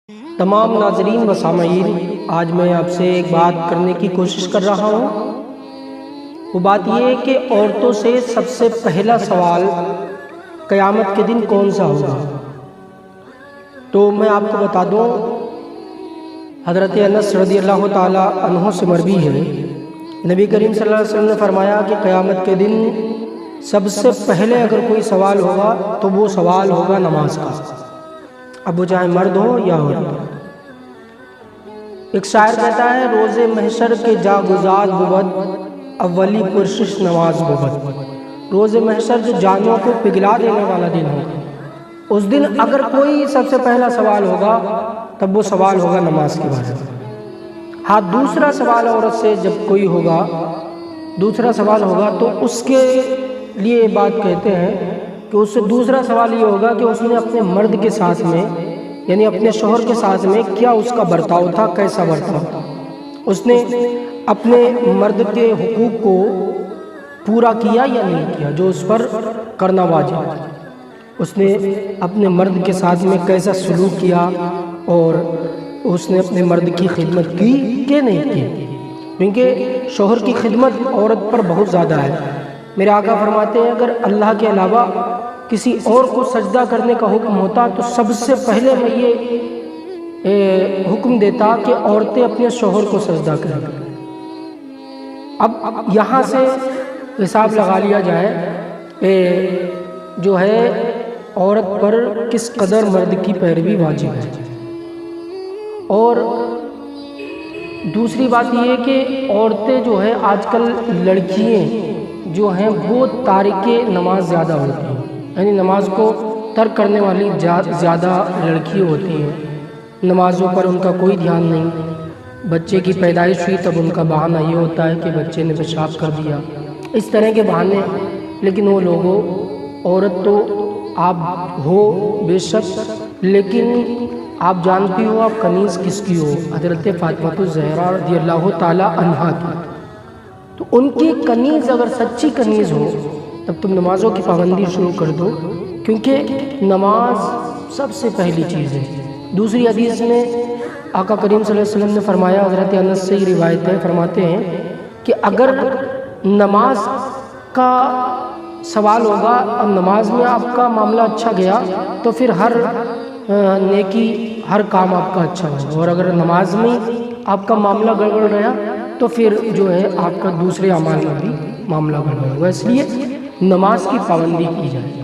تمام ناظرین و سامعین، آج میں آپ سے ایک بات کرنے کی کوشش کر رہا ہوں۔ وہ بات یہ ہے کہ عورتوں سے سب سے پہلا سوال قیامت کے دن کون سا ہوگا؟ تو میں آپ کو بتا دوں، حضرت انس رضی اللہ تعالی عنہ سے مروی ہے، نبی کریم صلی اللہ علیہ وسلم نے فرمایا کہ قیامت کے دن سب سے پہلے اگر کوئی سوال ہوگا تو وہ سوال ہوگا نماز کا، اب وہ چاہے مرد ہو یا عورت۔ ایک شاعر کہتا ہے، روز محشر کے جاگزاد بود، اولی پرشش نماز بود۔ روز محشر جو جانوں کو پگھلا دینے والا دن ہوگا، اس دن اگر کوئی سب سے پہلا سوال ہوگا تب وہ سوال ہوگا نماز کے بارے میں۔ ہاں، دوسرا سوال عورت سے جب کوئی ہوگا، دوسرا سوال ہوگا تو اس کے لیے یہ بات کہتے ہیں کہ اس سے دوسرا سوال یہ ہوگا کہ اس نے اپنے مرد کے ساتھ میں، یعنی اپنے شوہر کے ساتھ میں کیا اس کا برتاؤ تھا، کیسا برتاؤ تھا، اس نے اپنے مرد کے حقوق کو پورا کیا یا نہیں کیا جو اس پر کرنا واجب ہے، اس نے اپنے مرد کے ساتھ میں کیسا سلوک کیا اور اس نے اپنے مرد کی خدمت کی کہ نہیں کی، کیونکہ شوہر کی خدمت عورت پر بہت زیادہ ہے۔ میرے آقا فرماتے ہیں، اگر اللہ کے علاوہ کسی اور کو سجدہ کرنے کا حکم ہوتا تو سب سے پہلے میں یہ حکم دیتا کہ عورتیں اپنے شوہر کو سجدہ کریں۔ اب یہاں سے حساب لگا لیا جائے کہ جو ہے عورت پر کس قدر مرد کی پیروی واجب ہے۔ اور دوسری بات یہ ہے کہ عورتیں جو ہے آج کل لڑکیاں جو ہیں وہ تارک نماز زیادہ ہوتی ہیں، یعنی نماز کو ترک کرنے والی زیادہ لڑکی ہوتی ہیں، نمازوں پر ان کا کوئی دھیان نہیں۔ بچے کی پیدائش ہوئی تب ان کا بہانہ یہ ہوتا ہے کہ بچے نے پیشاب کر دیا، اس طرح کے بہانے۔ لیکن وہ لوگوں، عورت تو آپ ہو بے شک، لیکن آپ جانتی ہو آپ کنیز کس کی ہو، حضرت فاطمہ الزہرا رضی اللہ تعالی عنہا کی۔ تو ان کی کنیز اگر سچی کنیز ہو تب تم نمازوں کی پابندی شروع کر دو، کیونکہ نماز سب سے پہلی چیز ہے۔ دوسری حدیث میں آقا کریم صلی اللہ علیہ وسلم نے فرمایا، حضرت انس سے یہ روایت ہے، فرماتے ہیں کہ اگر نماز کا سوال ہوگا اور نماز میں آپ کا معاملہ اچھا گیا تو پھر ہر نیکی، ہر کام آپ کا اچھا ہوگا، اور اگر نماز میں آپ کا معاملہ گڑبڑ رہا تو پھر جو ہے آپ کا دوسرے اعمال میں بھی معاملہ گڑبڑ ہوگا۔ اس لیے نماز کی پابندی کی جائے۔